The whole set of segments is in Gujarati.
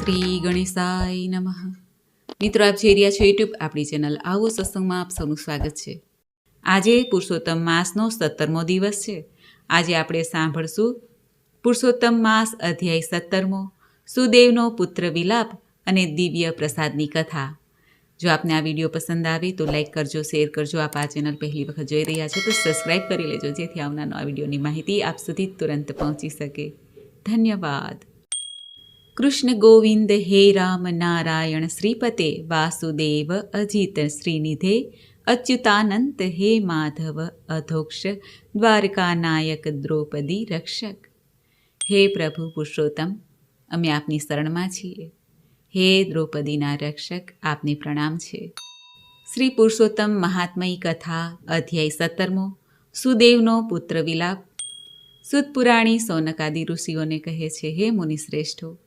શ્રી ગણેશાય નમઃ. મિત્રો, આપ જોઈ રહ્યા છો યુટ્યુબ આપણી ચેનલ આવો સત્સંગમાં આપ સૌનું સ્વાગત છે. આજે પુરુષોત્તમ માસનો 17મો દિવસ છે. આજે આપણે સાંભળશું પુરુષોત્તમ માસ અધ્યાય 17મો, સુદેવનો પુત્ર વિલાપ અને દિવ્ય પ્રસાદની કથા. જો આપને આ વિડીયો પસંદ આવે તો લાઈક કરજો, શેર કરજો. આપ આ ચેનલ પહેલી વખત જોઈ રહ્યા છો તો સબસ્ક્રાઈબ કરી લેજો, જેથી આવનાર આ વિડીયોની માહિતી આપ સુધી તુરંત પહોંચી શકે. ધન્યવાદ. કૃષ્ણ ગોવિંદ હે રામ નારાયણ શ્રીપતે વાસુદેવ અજીત શ્રીનિધે અચ્યુતાનંત હે માધવ અધોક્ષ દ્વારકા નાયક દ્રૌપદી રક્ષક. હે પ્રભુ પુરુષોત્તમ, અમે આપની શરણમાં છીએ. હે દ્રૌપદીના રક્ષક, આપને પ્રણામ છે. શ્રી પુરુષોત્તમ મહાત્મય કથા અધ્યાય 17મો, સુદેવનો પુત્ર વિલાપ. સુતપુરાણી સૌનકાદિ ઋષિઓને કહે છે, હે મુનિશ્રેષ્ઠો,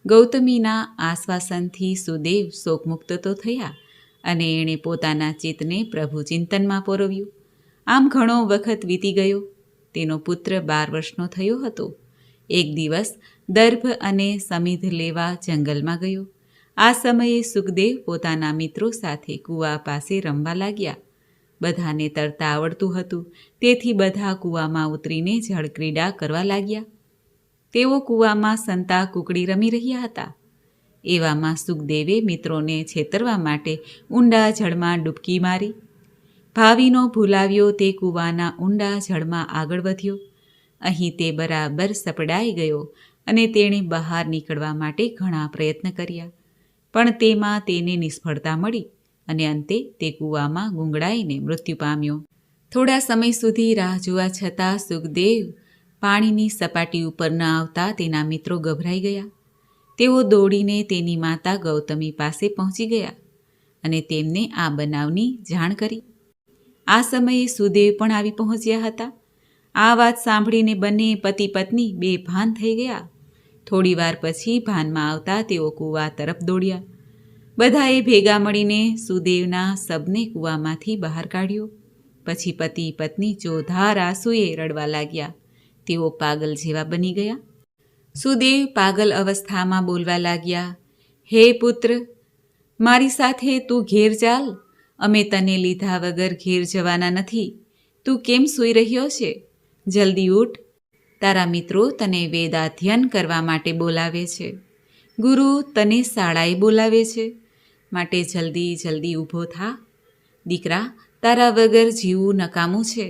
ગૌતમીના આશ્વાસનથી સુદેવ શોકમુક્ત તો થયા અને એણે પોતાના ચિત્તને પ્રભુ ચિંતનમાં પોરવ્યું. આમ ઘણો વખત વીતી ગયો. તેનો પુત્ર 12 વર્ષનો થયો હતો. એક દિવસ દર્ભ અને સમિધ લેવા જંગલમાં ગયો. આ સમયે સુખદેવ પોતાના મિત્રો સાથે કૂવા પાસે રમવા લાગ્યા. બધાને તરતા આવડતું હતું, તેથી બધા કૂવામાં ઉતરીને જળક્રીડા કરવા લાગ્યા. તેઓ કૂવામાં સંતા કુકડી રમી રહ્યા હતા. એવામાં સુખદેવે મિત્રોને છેતરવા માટે ઊંડા જળમાં ડૂબકી મારી. ભાવીનો ભૂલાવ્યો તે કૂવાના ઊંડા જળમાં આગળ વધ્યો. અહીં તે બરાબર સપડાઈ ગયો અને તેણે બહાર નીકળવા માટે ઘણા પ્રયત્ન કર્યા, પણ તેમાં તેને નિષ્ફળતા મળી અને અંતે તે કૂવામાં ગુંગળાઈને મૃત્યુ પામ્યો. થોડા સમય સુધી રાહ જોવા છતાં સુખદેવ પાણીની સપાટી ઉપર ન આવતા તેના મિત્રો ગભરાઈ ગયા. તેઓ દોડીને તેની માતા ગૌતમી પાસે પહોંચી ગયા અને તેમને આ બનાવની જાણ કરી. આ સમયે સુદેવ પણ આવી પહોંચ્યા હતા. આ વાત સાંભળીને બંને પતિ પત્ની બેભાન થઈ ગયા. થોડી વાર પછી ભાનમાં આવતા તેઓ કૂવા તરફ દોડ્યા. બધાએ ભેગા મળીને સુદેવના શબને કૂવામાંથી બહાર કાઢ્યો. પછી પતિ પત્ની ચોધાર આંસુએ રડવા લાગ્યા. તેઓ પાગલ જેવા બની ગયા. સુદેવ પાગલ અવસ્થામાં બોલવા લાગ્યા, હે પુત્ર, મારી સાથે તું ઘેર ચાલ. અમે તને લીધા વગર ઘેર જવાના નથી. તું કેમ સૂઈ રહ્યો છે? જલ્દી ઉઠ. તારા મિત્રો તને વેદાધ્યન કરવા માટે બોલાવે છે. ગુરુ તને શાળાએ બોલાવે છે. માટે જલ્દી જલ્દી ઊભો થા. દીકરા, તારા વગર જીવવું નકામું છે.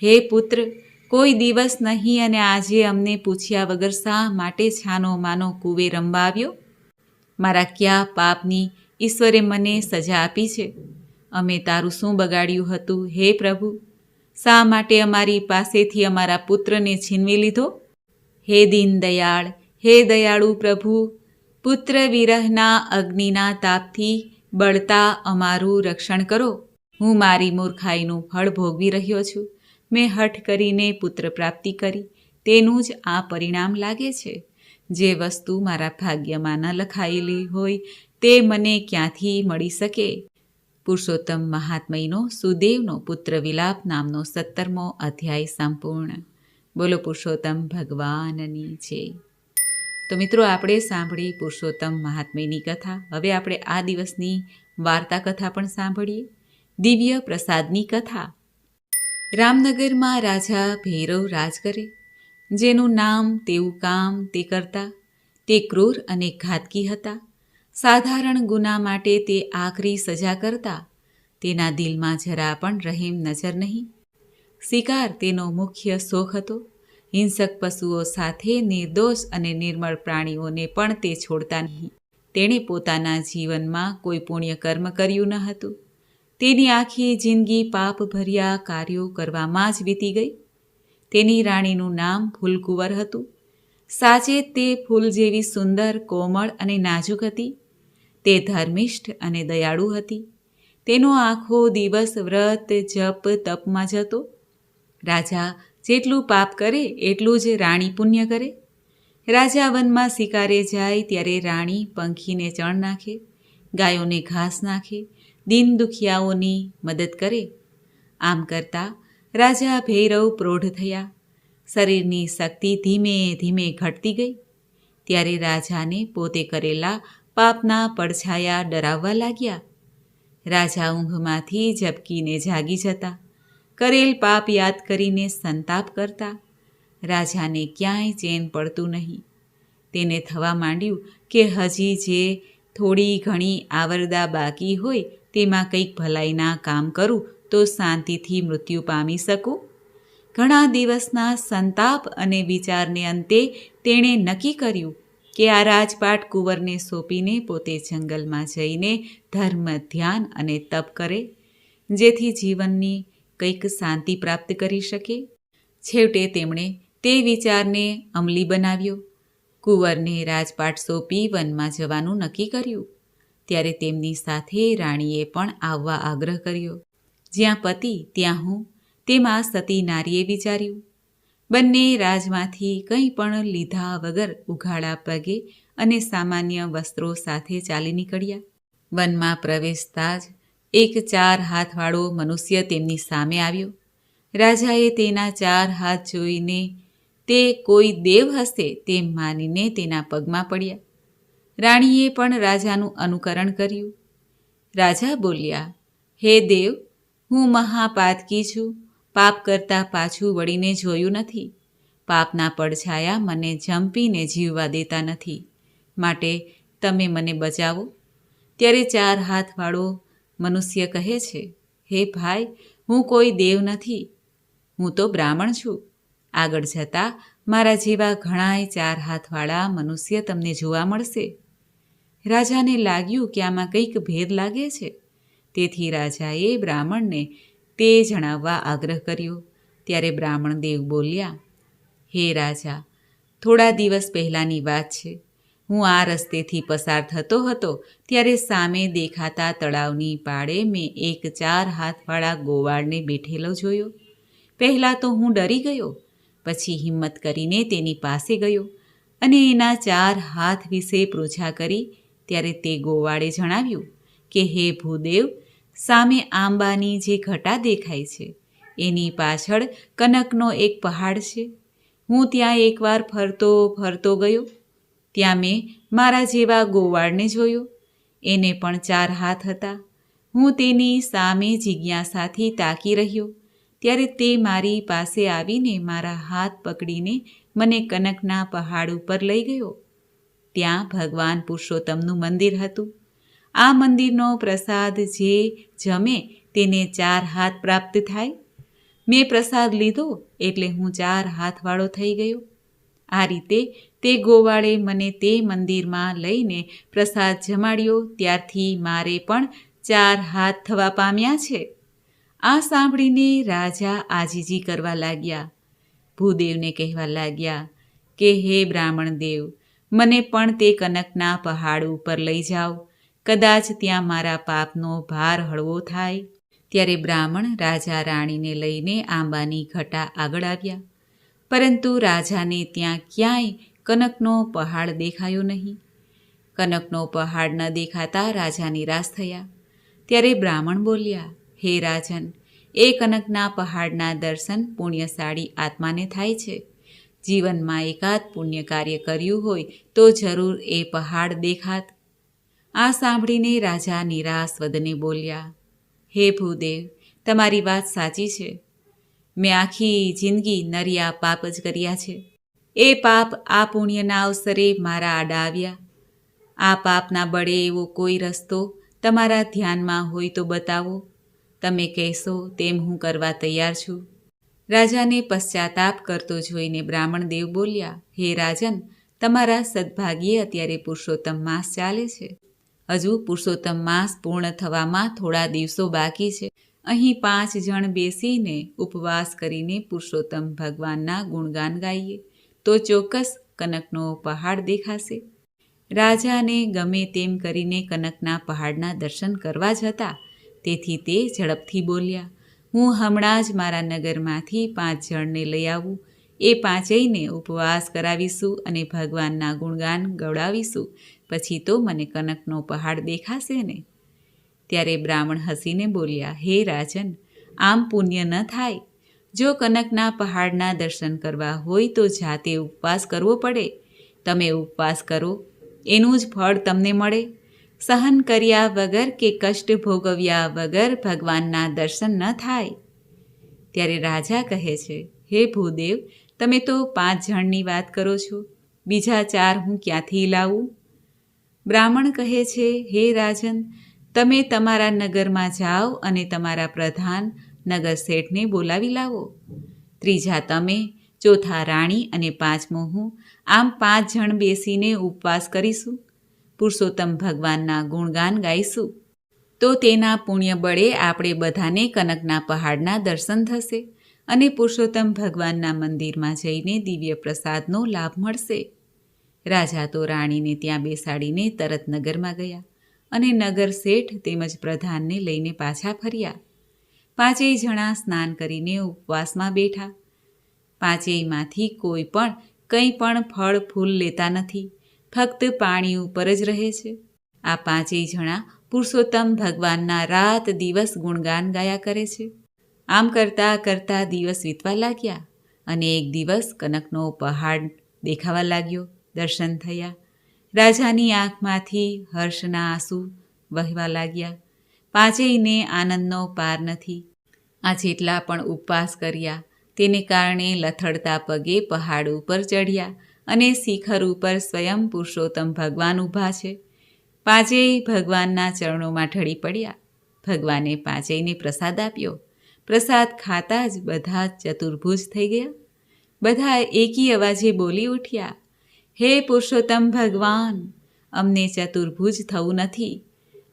હે પુત્ર, કોઈ દિવસ નહીં અને આજે અમને પૂછ્યા વગર શા માટે છાનો માનો કૂવે રમવા આવ્યો? મારા કયા પાપની ઈશ્વરે મને સજા આપી છે? અમે તારું શું બગાડ્યું હતું, હે પ્રભુ? શા માટે અમારી પાસેથી અમારા પુત્રને છીનવી લીધો? હે દીનદયાળ, હે દયાળુ પ્રભુ, પુત્ર વિરહના અગ્નિના તાપથી બળતા અમારું રક્ષણ કરો. હું મારી મૂર્ખાઈનું ફળ ભોગવી રહ્યો છું. મેં હઠ કરીને પુત્ર પ્રાપ્તિ કરી, તેનું જ આ પરિણામ લાગે છે. જે વસ્તુ મારા ભાગ્યમાં ન લખાયેલી હોય તે મને ક્યાંથી મળી શકે? પુરુષોત્તમ મહાત્મયનો સુદેવનો પુત્ર વિલાપ નામનો 17મો અધ્યાય સંપૂર્ણ. બોલો પુરુષોત્તમ ભગવાનની જય. તો મિત્રો, આપણે સાંભળી પુરુષોત્તમ મહાત્મયની કથા. હવે આપણે આ દિવસની વાર્તા કથા પણ સાંભળીએ. દિવ્ય પ્રસાદની કથા. રામનગરમાં રાજા ભૈરવ રાજ કરે. જેનું નામ તેવું કામ તે કરતા. તે ક્રૂર અને ઘાતકી હતા. સાધારણ ગુના માટે તે આકરી સજા કરતા. તેના દિલમાં જરા પણ રહેમ નજર નહીં. શિકાર તેનો મુખ્ય શોખ હતો. હિંસક પશુઓ સાથે નિર્દોષ અને નિર્મળ પ્રાણીઓને પણ તે છોડતા નહીં. તેણે પોતાના જીવનમાં કોઈ પુણ્ય કર્મ કર્યું ન હતું. તેની આખી જિંદગી પાપ ભર્યા કાર્યો કરવામાં જ વીતી ગઈ. તેની રાણીનું નામ ફૂલકુંવર હતું. સાચે તે ફૂલ જેવી સુંદર, કોમળ અને નાજુક હતી. તે ધર્મિષ્ઠ અને દયાળુ હતી. તેનો આખો દિવસ વ્રત, જપ, તપમાં જતો. રાજા જેટલું પાપ કરે એટલું જ રાણી પુણ્ય કરે. રાજા વનમાં શિકારે જાય ત્યારે રાણી પંખીને ચણ નાખે, ગાયોને ઘાસ નાખે, દીન દુખિયાઓની મદદ કરે. આમ કરતાં રાજા ભૈરવ પ્રૌઢ થયા. શરીરની શક્તિ ધીમે ધીમે ઘટતી ગઈ. ત્યારે રાજાને પોતે કરેલા પાપના પડછાયા ડરાવવા લાગ્યા. રાજા ઊંઘમાંથી ઝબકીને જાગી જતા, કરેલ પાપ યાદ કરીને સંતાપ કરતા. રાજાને ક્યાંય ચેન પડતું નહીં. તેને થવા માંડ્યું કે હજી જે થોડી ઘણી આવરદા બાકી હોય તેમાં કંઈક ભલાઈના કામ કરું તો શાંતિથી મૃત્યુ પામી શકું. ઘણા દિવસના સંતાપ અને વિચારને અંતે તેણે નક્કી કર્યું કે આ રાજપાટ કુંવરને સોંપીને પોતે જંગલમાં જઈને ધર્મ, ધ્યાન અને તપ કરે, જેથી જીવનની કંઈક શાંતિ પ્રાપ્ત કરી શકે. છેવટે તેમણે તે વિચારને અમલી બનાવ્યો. કુંવરને રાજપાટ સોંપી વનમાં જવાનું નક્કી કર્યું. ત્યારે તેમની સાથે રાણીએ પણ આવવા આગ્રહ કર્યો. જ્યાં પતિ ત્યાં હું, તેમાં સતી નારીએ વિચાર્યું. બંને રાજમાંથી કંઈ પણ લીધા વગર ઉઘાડા પગે અને સામાન્ય વસ્ત્રો સાથે ચાલી નીકળ્યા. વનમાં પ્રવેશતા જ એક 4 હાથવાળો મનુષ્ય તેમની સામે આવ્યો. રાજાએ તેના 4 હાથ જોઈને તે કોઈ દેવ હશે તેમ માનીને તેના પગમાં પડ્યા. રાણીએ પણ રાજાનું અનુકરણ કર્યું. રાજા બોલ્યા, હે દેવ, હું મહાપાતકી છું. પાપ કરતાં પાછું વળીને જોયું નથી. પાપના પડછાયા મને જંપીને જીવવા દેતા નથી. માટે તમે મને બચાવો. ત્યારે 4 હાથવાળો મનુષ્ય કહે છે, હે ભાઈ, હું કોઈ દેવ નથી. હું તો બ્રાહ્મણ છું. આગળ જતાં મારા જેવા ઘણાય 4 હાથવાળા મનુષ્ય તમને જોવા મળશે. રાજાને લાગ્યું કે આમાં કંઈક ભેદ લાગે છે. તેથી રાજાએ બ્રાહ્મણને તે જણાવવા આગ્રહ કર્યો. ત્યારે બ્રાહ્મણ દેવ બોલ્યા, હે રાજા, થોડા દિવસ પહેલાંની વાત છે. હું આ રસ્તેથી પસાર થતો હતો ત્યારે સામે દેખાતા તળાવની પાળે મેં એક 4 હાથવાળા ગોવાળને બેઠેલો જોયો. પહેલાં તો હું ડરી ગયો. પછી હિંમત કરીને તેની પાસે ગયો અને એના 4 હાથ વિશે પૃચ્છા કરી. ત્યારે તે ગોવાળે જણાવ્યું કે હે ભૂદેવ, સામે આંબાની જે ઘટા દેખાય છે એની પાછળ કનકનો એક પહાડ છે. હું ત્યાં એકવાર ફરતો ફરતો ગયો. ત્યાં મેં મારા જેવા ગોવાળને જોયો. એને પણ 4 હાથ હતા. હું તેની સામે જિજ્ઞાસાથી તાકી રહ્યો. ત્યારે તે મારી પાસે આવીને મારા હાથ પકડીને મને કનકના પહાડ ઉપર લઈ ગયો. ત્યાં ભગવાન પુરુષોત્તમનું મંદિર હતું. આ મંદિરનો પ્રસાદ જે જમે તેને 4 હાથ પ્રાપ્ત થાય. મેં પ્રસાદ લીધો એટલે હું 4 હાથવાળો થઈ ગયો. આ રીતે તે ગોવાળે મને તે મંદિરમાં લઈને પ્રસાદ જમાડ્યો. ત્યારથી મારે પણ 4 હાથ થવા પામ્યા છે. આ સાંભળીને રાજા આજીજી કરવા લાગ્યા. ભૂદેવને કહેવા લાગ્યા કે હે બ્રાહ્મણ દેવ, મને પણ તે કનકના પહાડ ઉપર લઈ જાઓ. કદાચ ત્યાં મારા પાપનો ભાર હળવો થાય. ત્યારે બ્રાહ્મણ રાજા રાણીને લઈને આંબાની ઘટા આગળ આવ્યા. પરંતુ રાજાને ત્યાં ક્યાંય કનકનો પહાડ દેખાયો નહીં. કનકનો પહાડ ન દેખાતા રાજા નિરાશ થયા. ત્યારે બ્રાહ્મણ બોલ્યા, હે રાજન, એ કનકના પહાડના દર્શન પુણ્યશાળી આત્માને થાય છે. જીવનમાં એકાદ પુણ્ય કાર્ય કર્યું હોય તો જરૂર એ પહાડ દેખાત. આ સાંભળીને રાજા નિરાશ વદને બોલ્યા, હે ભૂદેવ, તમારી વાત સાચી છે. મેં આખી જિંદગી નર્યા પાપ જ કર્યા છે. એ પાપ આ પુણ્યના અવસરે મારા આડા આવ્યા. આ પાપના બળે એવો કોઈ રસ્તો તમારા ધ્યાનમાં હોય તો બતાવો. તમે કહેશો તેમ હું કરવા તૈયાર છું. રાજાને પશ્ચાતાપ કરતો જોઈને બ્રાહ્મણ દેવ બોલ્યા, હે રાજન, તમારા સદભાગ્યે અત્યારે પુરુષોત્તમ માસ ચાલે છે. હજુ પુરુષોત્તમ માસ પૂર્ણ થવામાં થોડા દિવસો બાકી છે. અહીં 5 જણ બેસીને ઉપવાસ કરીને પુરુષોત્તમ ભગવાનના ગુણગાન ગાઈએ તો ચોક્કસ કનકનો પહાડ દેખાશે. રાજાને ગમે તેમ કરીને કનકના પહાડના દર્શન કરવા જ હતા. તેથી તે ઝડપથી બોલ્યા, હું હમણાં જ મારા નગરમાંથી 5 જણને લઈ આવું. એ 5યને ઉપવાસ કરાવીશું અને ભગવાનના ગુણગાન ગવડાવીશું. પછી તો મને કનકનો પહાડ દેખાશે ને. ત્યારે બ્રાહ્મણ હસીને બોલ્યા, હે રાજન, આમ પુણ્ય ન થાય. જો કનકના પહાડના દર્શન કરવા હોય તો જાતે ઉપવાસ કરવો પડે. તમે ઉપવાસ કરો એનું જ ફળ તમને મળે. સહન કર્યા વગર કે કષ્ટ ભોગવ્યા વગર ભગવાનના દર્શન ન થાય. ત્યારે રાજા કહે છે, હે ભૂદેવ, તમે તો 5 જણની વાત કરો છો, બીજા 4 હું ક્યાંથી લાવું? બ્રાહ્મણ કહે છે, હે રાજન, તમે તમારા નગરમાં જાઓ અને તમારા પ્રધાન નગર શેઠને બોલાવી લાવો. ત્રીજા તમે, ચોથા રાણી અને 5મો હું, આમ 5 જણ બેસીને ઉપવાસ કરીશું. પુરુષોત્તમ ભગવાનના ગુણગાન ગાઈશું. તો તેના પુણ્ય બળે આપણે બધાને કનકના પહાડના દર્શન થશે અને પુરુષોત્તમ ભગવાનના મંદિરમાં જઈને દિવ્ય પ્રસાદનો લાભ મળશે. રાજા તો રાણીને ત્યાં બેસાડીને તરત નગરમાં ગયા અને નગર શેઠ તેમજ પ્રધાનને લઈને પાછા ફર્યા. 5 જણા સ્નાન કરીને ઉપવાસમાં બેઠા. 5માંથી કોઈ પણ કંઈ પણ ફળ ફૂલ લેતા નથી, ફક્ત પાણી ઉપર જ રહે છે. આ 5 જણા પુરુષોત્તમ ભગવાનના રાત દિવસ ગુણગાન ગાયા કરે છે. આમ કરતાં કરતાં દિવસ વીતવા લાગ્યા અને એક દિવસ કનકનો પહાડ દેખાવા લાગ્યો. દર્શન થયા. રાજાની આંખમાંથી હર્ષના આંસુ વહેવા લાગ્યા. 5ને આનંદનો પાર નથી. આ જેટલા પણ ઉપવાસ કર્યા તેને કારણે લથડતા પગે પહાડ ઉપર ચઢ્યા અને શિખર ઉપર સ્વયં પુરુષોત્તમ ભગવાન ઊભા છે. 5 ભગવાનના ચરણોમાં ઢળી પડ્યા. ભગવાને 5ને પ્રસાદ આપ્યો. પ્રસાદ ખાતા જ બધા ચતુર્ભુજ થઈ ગયા. બધા એકી અવાજે બોલી ઉઠ્યા, હે પુરુષોત્તમ ભગવાન, અમને ચતુર્ભુજ થવું નથી,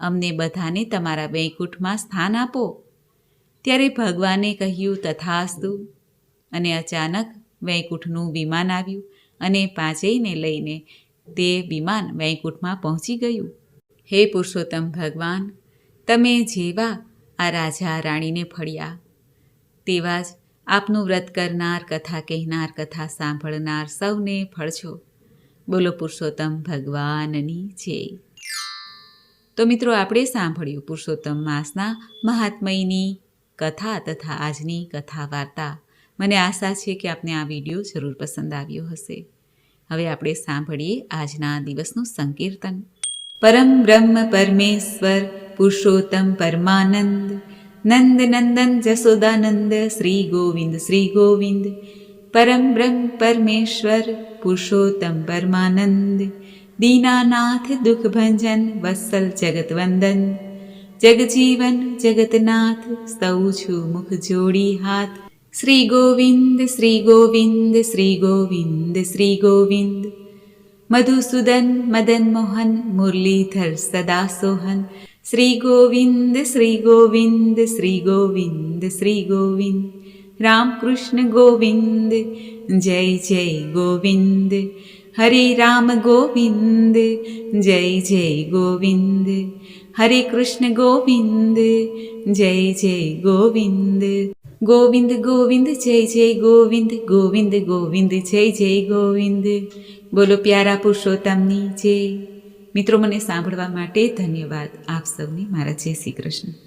અમને બધાને તમારા વૈકુંઠમાં સ્થાન આપો. ત્યારે ભગવાને કહ્યું, તથાસ્તુ. અને અચાનક વૈકુંઠનું વિમાન આવ્યું અને 5ને લઈને તે વિમાન વૈકુંઠમાં પહોંચી ગયું. હે પુરુષોત્તમ ભગવાન, તમે જેવા આ રાજા રાણીને ફળ્યા, તેવા જ આપનું વ્રત કરનાર, કથા કહેનાર, કથા સાંભળનાર સૌને ફળજો. બોલો પુરુષોત્તમ ભગવાનની જય. તો મિત્રો, આપણે સાંભળ્યું પુરુષોત્તમ માસના મહાત્મયની કથા તથા આજની કથા વાર્તા. મને આશા છે કે આપને આ વિડીયો જરૂર પસંદ આવ્યો હશે. હવે આપણે સાંભળીએ આજના દિવસનું સંકીર્તન. પરમ બ્રહ્મ પરમેશ્વર પુરુષોત્તમ પરમાનંદ, નંદ નંદન જસોદાનંદ, શ્રી ગોવિંદ શ્રી ગોવિંદ. પરમ બ્રહ્મ પરમેશ્વર પુરુષોત્તમ પરમાનંદ, દીનાનાથ દુઃખ ભંજન, વત્સલ જગતવંદન. જગજીવન જગતનાથ, સ્તૌ છું મુખ જોડી હાથ. શ્રી ગોવિંદ શ્રી ગોવિંદ શ્રી ગોવિંદ શ્રી ગોવિંદ. મધુસૂદન મદન મોહન, મુરલીધર સદા સોહન. શ્રી ગોવિંદ શ્રી ગોવિંદ શ્રી ગોવિંદ શ્રી ગોવિંદ. રામકૃષ્ણ ગોવિંદ, જય જય ગોવિંદ. હરે રામ ગોવિંદ, જય જય ગોવિંદ. હરે કૃષ્ણ ગોવિંદ, જય જય ગોવિંદ. ગોવિંદ ગોવિંદ જય જય ગોવિંદ, ગોવિંદ ગોવિંદ જય જય ગોવિંદ. બોલો પ્યારા પુરુષોત્તમની જય. મિત્રો, મને સાંભળવા માટે ધન્યવાદ. આપ સૌને મારા જય શ્રી કૃષ્ણ.